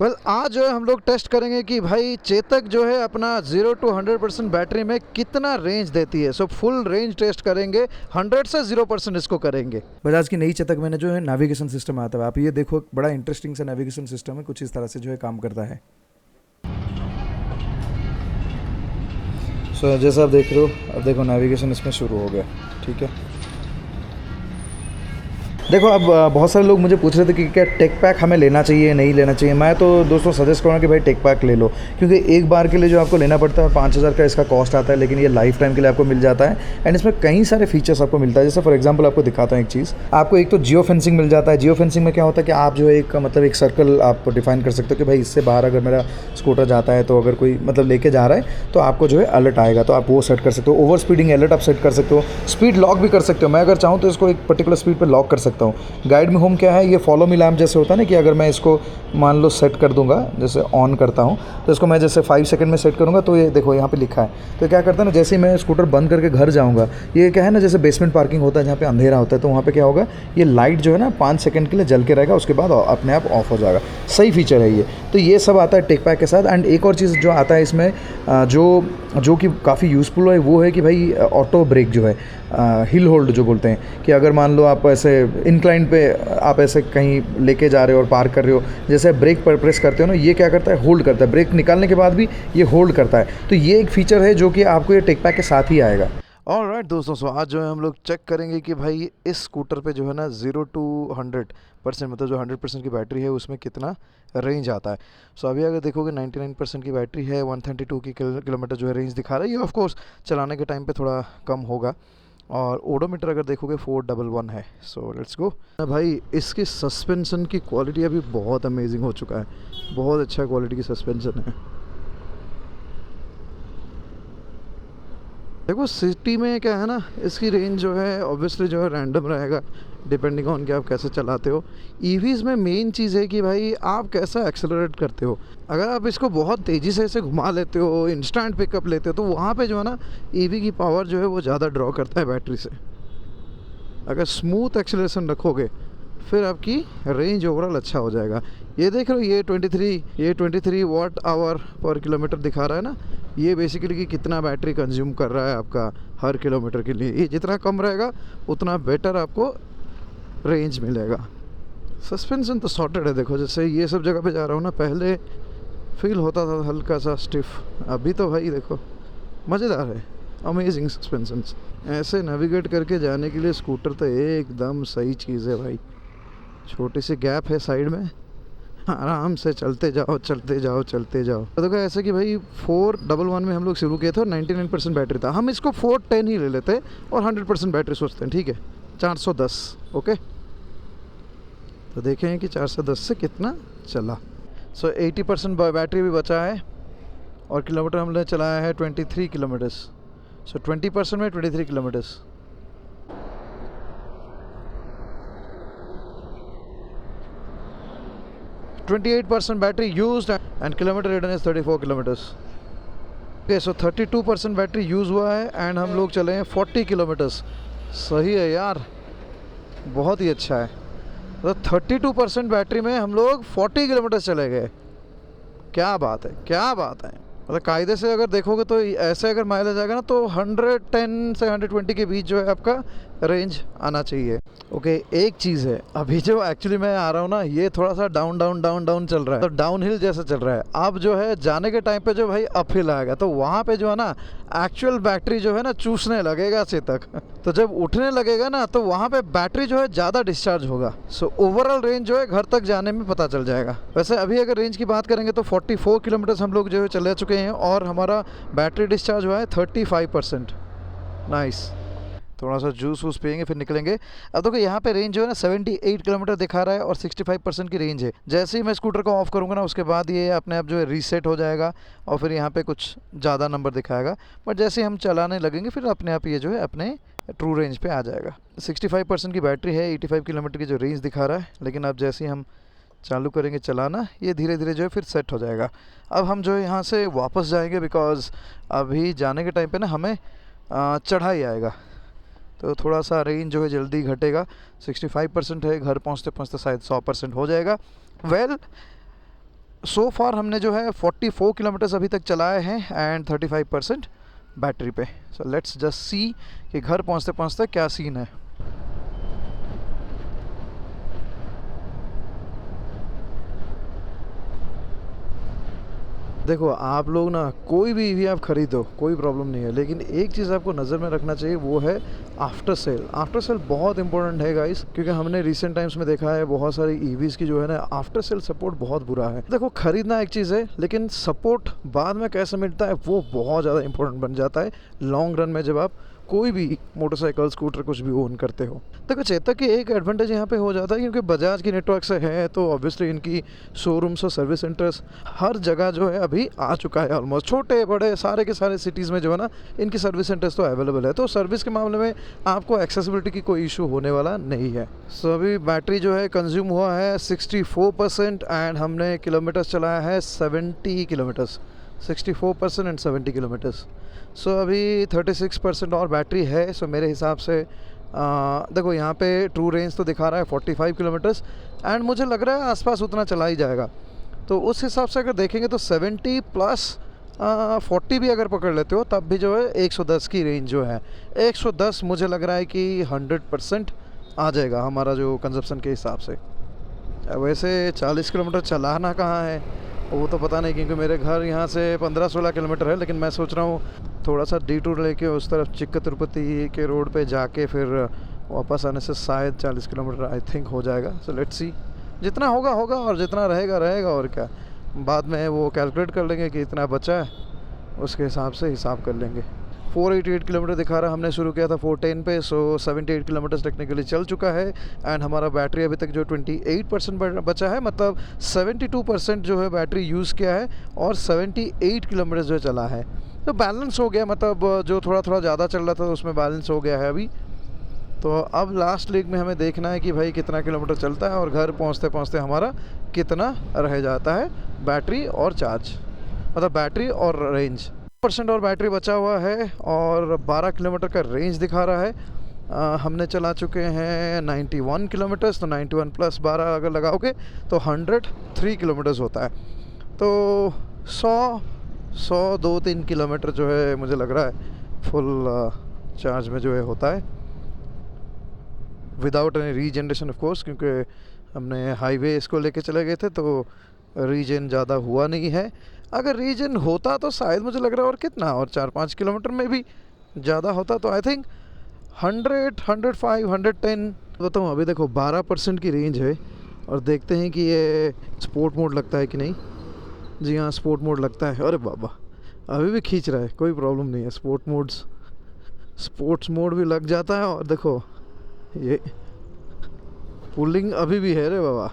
Well आज जो है हम लोग टेस्ट करेंगे कि भाई चेतक जो है अपना 0 to 100% बैटरी में कितना रेंज देती है। सो फुल रेंज टेस्ट करेंगे, 100 से 0% इसको करेंगे। बजाज की नई चेतक में जो है नेविगेशन सिस्टम आता है, आप ये देखो, बड़ा इंटरेस्टिंग सा नेविगेशन सिस्टम है, कुछ इस तरह से जो है काम करता है। सो जैसा आप देख रहे हो, अब देखो नेविगेशन इसमें शुरू हो गया। ठीक है, देखो अब बहुत सारे लोग मुझे पूछ रहे थे कि क्या टेक पैक हमें लेना चाहिए नहीं लेना चाहिए। मैं तो दोस्तों सजेस्ट करूँगा कि भाई टेक पैक ले लो, क्योंकि एक बार के लिए जो आपको लेना पड़ता है 5,000 का इसका कॉस्ट आता है, लेकिन ये लाइफ टाइम के लिए आपको मिल जाता है। एंड इसमें कई सारे फीचर्स आपको मिलता है। जैसे फॉर एग्जांपल आपको दिखाता हूँ एक चीज़, आपको एक तो जियो फेंसिंग मिल जाता है। जियो फेंसिंग में क्या होता है कि आप जो है एक सर्कल आप डिफाइन कर सकते हो कि भाई इससे बाहर अगर मेरा स्कूटर जाता है, तो अगर कोई लेके जा रहा है तो आपको जो है अलर्ट आएगा, तो आप वो सेट कर सकते हो। ओवर स्पीडिंग अलर्ट आप सेट कर सकते हो। स्पीड लॉक भी कर सकते हो। मैं अगर चाहूँ तो इसको एक पर्टिकुलर स्पीड पर लॉक कर सकता हूँ। गाइड में होम क्या है, ये फॉलो मी लैम्प जैसे होता है ना, कि अगर मैं इसको मान लो सेट कर दूंगा, जैसे ऑन करता हूँ, तो इसको मैं जैसे 5 सेकंड में सेट करूँगा, तो ये देखो यहाँ पे लिखा है। तो क्या करता है ना, जैसे ही मैं स्कूटर बंद करके घर जाऊँगा, ये क्या है ना, जैसे बेसमेंट पार्किंग होता है जहाँ पे अंधेरा होता है, तो वहाँ पे क्या होगा, ये लाइट जो है ना 5 सेकंड के लिए जल के रहेगा, उसके बाद अपने आप ऑफ हो जाएगा। सही फीचर है ये। तो ये सब आता है टेक पैक के साथ। एंड एक और चीज़ जो आता है इसमें, जो कि काफ़ी यूज़फुल है, वो है कि भाई ऑटो ब्रेक जो है, हिल होल्ड जो बोलते हैं, कि अगर मान लो आप ऐसे इंक्लाइन पे आप ऐसे कहीं लेके जा रहे हो और पार्क कर रहे हो, जैसे ब्रेक पर प्रेस करते हो ना, ये क्या करता है, होल्ड करता है। ब्रेक निकालने के बाद भी ये होल्ड करता है। तो ये एक फीचर है जो कि आपको ये टेक पैक के साथ ही आएगा। ऑलराइट दोस्तों, सो आज जो है हम लोग चेक करेंगे कि भाई इस स्कूटर पे जो है ना 0 to 100% मतलब जो 100% की बैटरी है उसमें कितना रेंज आता है। सो अभी अगर देखोगे 99% की बैटरी है, 132 की किलोमीटर जो है रेंज दिखा रहा है। ये ऑफ कोर्स चलाने के टाइम पे थोड़ा कम होगा। और ओडोमीटर अगर देखोगे 411 है। So let's go. भाई इसकी सस्पेंशन की क्वालिटी अभी बहुत अमेजिंग हो चुका है, बहुत अच्छा क्वालिटी की सस्पेंशन है। देखो सिटी में क्या है ना, इसकी रेंज जो है ऑब्वियसली जो है रैंडम रहेगा, डिपेंडिंग ऑन कि आप कैसे चलाते हो। ईवीज़ में मेन चीज़ है कि भाई आप कैसा एक्सेलरेट करते हो। अगर आप इसको बहुत तेज़ी से ऐसे घुमा लेते हो, इंस्टेंट पिकअप लेते हो, तो वहाँ पे जो है ना ईवी की पावर जो है वो ज़्यादा ड्रॉ करता है बैटरी से। अगर स्मूथ एक्सेलरेशन रखोगे फिर आपकी रेंज ओवरऑल अच्छा हो जाएगा। ये देख रहे हो, ये 23 वाट आवर पर किलोमीटर दिखा रहा है ना। ये बेसिकली कि कितना बैटरी कंज्यूम कर रहा है आपका हर किलोमीटर के लिए। ये जितना कम रहेगा उतना बेटर आपको रेंज मिलेगा। सस्पेंशन तो सॉर्टेड है। देखो जैसे ये सब जगह पे जा रहा हूँ ना, पहले फील होता था हल्का सा स्टिफ, अभी तो भाई देखो मज़ेदार है। Amazing suspension. ऐसे नेविगेट करके जाने के लिए स्कूटर तो एकदम सही चीज़ है भाई। छोटी सी गैप है साइड में, आराम से चलते जाओ चलते जाओ चलते जाओ। तो देखो ऐसे कि भाई 411 में हम लोग शुरू किए थे और 99% बैटरी था। हम इसको 410 ही ले लेते और 100% बैटरी सोचते हैं, ठीक है 410। ओके, तो देखें कि 410 से कितना चला। सो 80% बैटरी भी बचा है और किलोमीटर हमने चलाया है 23 किलोमीटर्स। सो 20% में 23 kilometres. %28 battery used and kilometre ridden is 34 kilometres. Okay, so 32% battery use हुआ है एंड हम लोग चले हैं 40 किलोमीटर्स। सही है यार, बहुत ही अच्छा है। तो 32% बैटरी में हम लोग 40 किलोमीटर चले गए। क्या बात है, क्या बात है। मतलब कायदे से अगर देखोगे तो ऐसे अगर माइलेज आएगा ना, तो 110 से 120 के बीच जो है आपका रेंज आना चाहिए। ओके, एक चीज़ है, अभी जो एक्चुअली मैं आ रहा हूँ ना, ये थोड़ा सा डाउन डाउन डाउन डाउन चल रहा है, तो डाउन हिल जैसा चल रहा है। अब जो है जाने के टाइम पे जो भाई अप हिल आएगा, तो वहाँ पे जो है ना एक्चुअल बैटरी जो है ना चूसने लगेगा चेतक। तो जब उठने लगेगा ना, तो वहाँ पे बैटरी जो है ज़्यादा डिस्चार्ज होगा। सो ओवरऑल रेंज जो है घर तक जाने में पता चल जाएगा। वैसे अभी अगर रेंज की बात करेंगे तो 44 किलोमीटर हम लोग जो है चले चुके हैं और हमारा बैटरी डिस्चार्ज हुआ है 35%। नाइस। थोड़ा सा जूस वूस पियेंगे फिर निकलेंगे। अब देखो यहाँ पे रेंज जो है ना 78 किलोमीटर दिखा रहा है और 65% की रेंज है। जैसे ही मैं स्कूटर को ऑफ करूँगा ना, उसके बाद ये अपने आप जो है रीसेट हो जाएगा और फिर यहाँ पे कुछ ज़्यादा नंबर दिखाएगा। बट जैसे ही हम चलाने लगेंगे फिर अपने आप ये जो है अपने ट्रू रेंज पे आ जाएगा। 65% की बैटरी है, 85 किलोमीटर की जो रेंज दिखा रहा है। लेकिन अब जैसे ही हम चालू करेंगे चलाना, ये धीरे धीरे जो है फिर सेट हो जाएगा। अब हम जो है यहाँ से वापस जाएंगे, बिकॉज़ अभी जाने के टाइम पे ना हमें चढ़ाई आएगा, तो थोड़ा सा रेंज जो है जल्दी घटेगा। 65% है, घर पहुँचते पहुँचते शायद 100% हो जाएगा। वेल सो फार हमने जो है 44 किलोमीटर्स अभी तक चलाए हैं एंड 35% बैटरी पे। सो लेट्स जस्ट सी कि घर पहुंचते पहुंचते क्या सीन है। देखो आप लोग ना कोई भी ईवी आप खरीदो कोई प्रॉब्लम नहीं है, लेकिन एक चीज़ आपको नज़र में रखना चाहिए वो है आफ्टर सेल। आफ्टर सेल बहुत इंपॉर्टेंट है गाइस, क्योंकि हमने रिसेंट टाइम्स में देखा है बहुत सारी ईवीज़ की जो है ना आफ्टर सेल सपोर्ट बहुत बुरा है। देखो खरीदना एक चीज़ है, लेकिन सपोर्ट बाद में कैसे मिलता है वो बहुत ज़्यादा इंपॉर्टेंट बन जाता है लॉन्ग रन में, जब आप कोई भी मोटरसाइकिल स्कूटर कुछ भी ओन करते हो। देखो चेतक की एक एडवांटेज यहाँ पे हो जाता है, क्योंकि बजाज की नेटवर्क से है तो ऑब्वियसली इनकी शोरूम्स और सर्विस सेंटर्स हर जगह जो है अभी आ चुका है ऑलमोस्ट। छोटे बड़े सारे के सारे सिटीज़ में जो है ना इनकी सर्विस सेंटर्स तो अवेलेबल है, तो सर्विस के मामले में आपको एक्सेसिबिलिटी की कोई इशू होने वाला नहीं है। सो अभी बैटरी जो है कंज्यूम हुआ है 64% एंड हमने किलोमीटर्स चलाया है 70 किलोमीटर्स। 64% and 70 kilometres. सो अभी 36% और बैटरी है। सो मेरे हिसाब से देखो यहाँ पे ट्रू रेंज तो दिखा रहा है 45 किलोमीटर्स एंड मुझे लग रहा है आसपास उतना चला ही जाएगा। तो उस हिसाब से अगर देखेंगे तो 70 प्लस 40 भी अगर पकड़ लेते हो तब भी जो है 110 की रेंज जो है 110 मुझे लग रहा है कि 100% आ जाएगा हमारा जो कंजप्शन के हिसाब से। वैसे 40 किलोमीटर चलाना कहाँ है वो तो पता नहीं, क्योंकि मेरे घर यहाँ से 15-16 किलोमीटर है, लेकिन मैं सोच रहा हूँ थोड़ा सा डिटूर लेके उस तरफ चिक्का तिरुपति के रोड पे जाके फिर वापस आने से शायद 40 किलोमीटर आई थिंक हो जाएगा। सो लेट्स सी, जितना होगा होगा और जितना रहेगा रहेगा, और क्या बाद में वो कैलकुलेट कर लेंगे कि इतना बचा है उसके हिसाब से हिसाब कर लेंगे। 488 किलोमीटर दिखा रहा है, हमने शुरू किया था 410 पे। सो 78 किलोमीटर्स टेक्निकली चल चुका है एंड हमारा बैटरी अभी तक जो 28% बचा है, मतलब 72% जो है बैटरी यूज़ किया है और 78 किलोमीटर जो चला है। तो बैलेंस हो गया, मतलब जो थोड़ा थोड़ा ज़्यादा चल रहा था तो उसमें बैलेंस हो गया है अभी। तो अब लास्ट लेग में हमें देखना है कि भाई कितना किलोमीटर चलता है और घर पहुँचते पहुँचते हमारा कितना रह जाता है बैटरी और चार्ज, मतलब बैटरी और रेंज। % और बैटरी बचा हुआ है और 12 किलोमीटर का रेंज दिखा रहा है। हमने चला चुके हैं 91 किलोमीटर्स, तो 91 प्लस 12 अगर लगाओगे तो 103 किलोमीटर्स होता है। तो 100-2-3 किलोमीटर जो है मुझे लग रहा है फुल चार्ज में जो है होता है, without any regeneration of course, क्योंकि हमने हाईवे इसको लेके चले गए थे तो रीजन ज़्यादा हुआ नहीं है। अगर रीजन होता तो शायद मुझे लग रहा है और कितना और 4-5 किलोमीटर में भी ज़्यादा होता, तो आई थिंक 100, 105, 110 बताऊँ। अभी देखो 12% की रेंज है और देखते हैं कि ये स्पोर्ट मोड लगता है कि नहीं। जी हाँ, स्पोर्ट मोड लगता है। अरे बाबा अभी भी खींच रहा है, कोई प्रॉब्लम नहीं है। स्पोर्ट्स मोड भी लग जाता है और देखो ये पुलिंग अभी भी है रे बाबा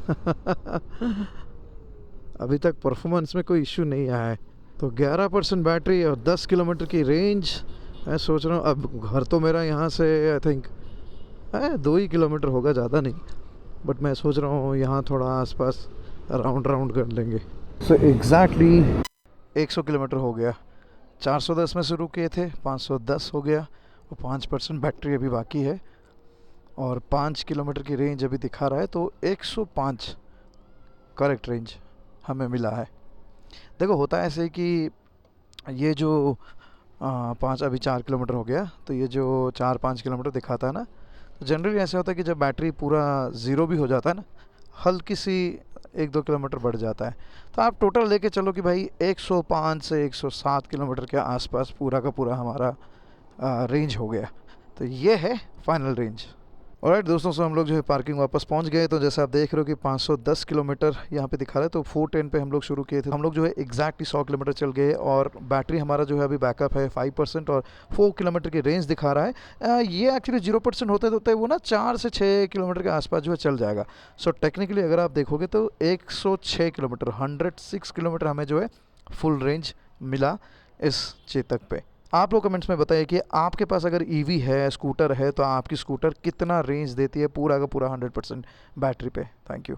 अभी तक परफॉर्मेंस में कोई इश्यू नहीं आया है। तो 11% बैटरी और 10 किलोमीटर की रेंज। मैं सोच रहा हूँ अब घर तो मेरा यहाँ से आई थिंक 2 ही किलोमीटर होगा, ज़्यादा नहीं, बट मैं सोच रहा हूँ यहाँ थोड़ा आसपास राउंड कर लेंगे। सो एग्जैक्टली 100 किलोमीटर हो गया। 410 में शुरू किए थे, 510 हो गया और 5% बैटरी अभी बाकी है और 5 किलोमीटर की रेंज अभी दिखा रहा है, तो 105 करेक्ट रेंज हमें मिला है। देखो होता है ऐसे कि ये जो 5 अभी 4 किलोमीटर हो गया, तो ये जो 4-5 किलोमीटर दिखाता है ना, तो जनरली ऐसे होता है कि जब बैटरी पूरा ज़ीरो भी हो जाता है ना, हल्की सी 1-2 किलोमीटर बढ़ जाता है। तो आप टोटल लेके चलो कि भाई 105 से 107 किलोमीटर के आसपास पूरा का पूरा हमारा रेंज हो गया। तो ये है फाइनल रेंज। ऑलराइट दोस्तों, सो हम लोग जो है पार्किंग वापस पहुंच गए। तो जैसे आप देख रहे हो कि 510 किलोमीटर यहाँ पे दिखा रहा है, तो 410 पे हम लोग शुरू किए थे। हम लोग जो है एग्जैक्टली 100 किलोमीटर चल गए और बैटरी हमारा जो है अभी बैकअप है 5% और 4 किलोमीटर की रेंज दिखा रहा है। ये एक्चुअली 0% होते वो ना 4 से 6 किलोमीटर के आसपास जो है चल जाएगा। सो टेक्निकली अगर आप देखोगे तो 106 किलोमीटर 106 किलोमीटर हमें जो है फुल रेंज मिला इस चेतक पे। आप लोग कमेंट्स में बताइए कि आपके पास अगर ईवी है, स्कूटर है, तो आपकी स्कूटर कितना रेंज देती है पूरा का पूरा 100% बैटरी पे। Thank you.